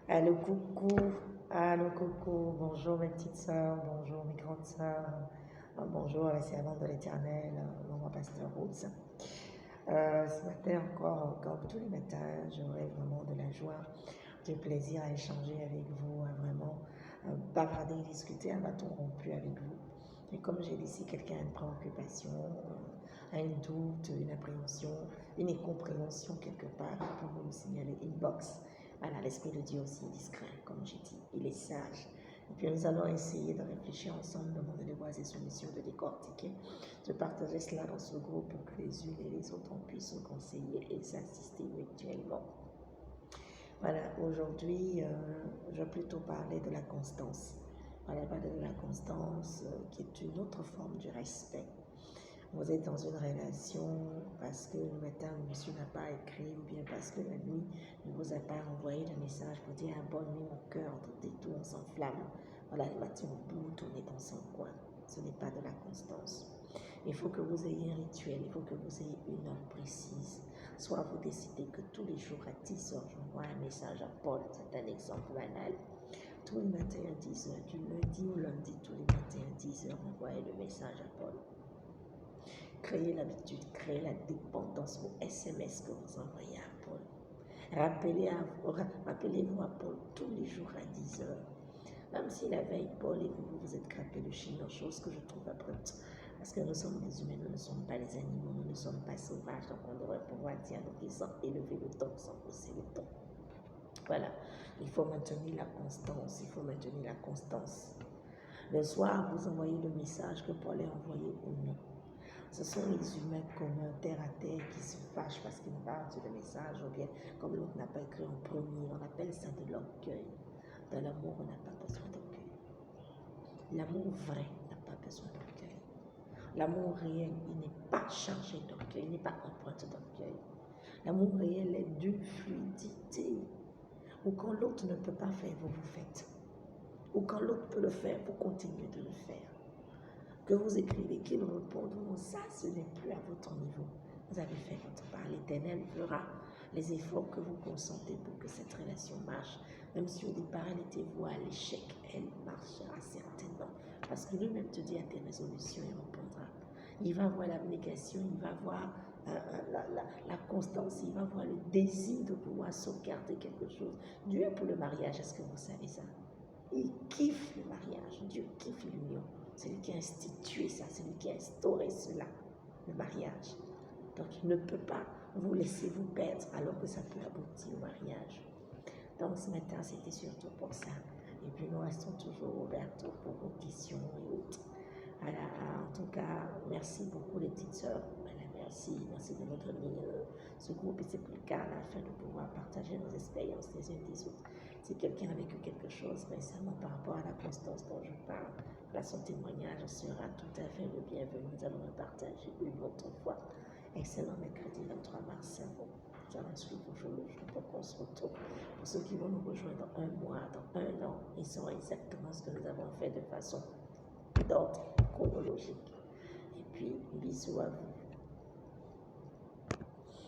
Allô coucou, bonjour mes petites sœurs, bonjour mes grandes sœurs, bonjour les servantes de l'Éternel, mon pasteur Rose. Ce matin encore, comme tous les matins, j'aurai vraiment de la joie, du plaisir à échanger avec vous, à vraiment bavarder, discuter un bâton rompu avec vous. Et comme j'ai dit, si quelqu'un a une préoccupation, un doute, une appréhension, une incompréhension quelque part, il peut me signaler inbox. Voilà, l'Esprit de Dieu aussi est discret, comme j'ai dit, il est sage. Et puis nous allons essayer de réfléchir ensemble, demander de voir des solutions, de décortiquer, de partager cela dans ce groupe pour que les unes et les autres puissent se conseiller et s'assister mutuellement. Voilà, aujourd'hui, je vais plutôt parler de la constance. Voilà, parler de la constance qui est une autre forme du respect. Vous êtes dans une relation parce que le matin, le monsieur n'a pas écrit ou bien parce que la nuit ne vous a pas envoyé de message pour dire « bonne nuit mon cœur », et tout, on s'enflamme. Voilà, le matin au bout, tourner dans son coin. Ce n'est pas de la constance. Il faut que vous ayez un rituel, il faut que vous ayez une heure précise. Soit vous décidez que tous les jours à 10 heures, j'envoie un message à Paul, c'est un exemple banal. Tous les matins à 10 heures, du lundi au lundi, tous les matins à 10 heures, envoyez le message à Paul. Créez l'habitude, créez la dépendance au SMS que vous envoyez à Paul. Rappelez-vous à Paul tous les jours à 10 heures. Même si la veille, Paul et vous vous êtes crapé le chignon, chose que je trouve abrupte. Parce que nous sommes des humains, nous ne sommes pas les animaux, nous ne sommes pas sauvages, donc on devrait pouvoir dialoguer sans élever le ton, sans pousser le ton. Voilà, il faut maintenir la constance, il faut maintenir la constance. Le soir, vous envoyez le message que Paul a envoyé ou non. Ce sont les humains communs, terre à terre, qui se fâchent parce qu'ils n'ont pas reçu de message, ou bien comme l'autre n'a pas écrit en premier, on appelle ça de l'orgueil. Dans l'amour, on n'a pas besoin d'orgueil. L'amour vrai n'a pas besoin d'orgueil. L'amour réel, il n'est pas chargé d'orgueil, il n'est pas empreinte d'orgueil. L'amour réel est d'une fluidité, où quand l'autre ne peut pas faire, vous le faites. Ou quand l'autre peut le faire, vous continuez de le faire. Que vous écrivez, qu'il réponde, non, ça, ce n'est plus à votre niveau. Vous avez fait votre part. L'Éternel fera les efforts que vous consentez pour que cette relation marche. Même si au départ, elle était vouée à l'échec, elle marchera certainement. Parce que lui-même te dit à tes résolutions, il répondra. Il va voir l'abnégation, il va voir la constance, il va voir le désir de pouvoir sauvegarder quelque chose. Dieu pour le mariage, est-ce que vous savez ça? Il kiffe le mariage, Dieu kiffe l'union. C'est lui qui a institué ça, c'est lui qui a instauré cela, le mariage. Donc il ne peut pas vous laisser vous perdre alors que ça peut aboutir au mariage. Donc ce matin, c'était surtout pour ça. Et puis nous restons toujours ouverts pour vos questions et autres. Voilà, en tout cas, merci beaucoup les petites sœurs. Voilà, merci de nous donner ce groupe et c'est plus le cas afin de pouvoir partager nos expériences les unes des autres. Si quelqu'un a vécu quelque chose récemment par rapport à la constance dont je parle, son témoignage sera tout à fait le bienvenu. Nous allons le partager une autre fois. Excellent mercredi 23 mars. Nous allons suivre au jour le jour pour qu'on se retrouve. Pour ceux qui vont nous rejoindre dans un mois, dans un an, ils sauront exactement ce que nous avons fait de façon d'ordre chronologique. Et puis, bisous à vous.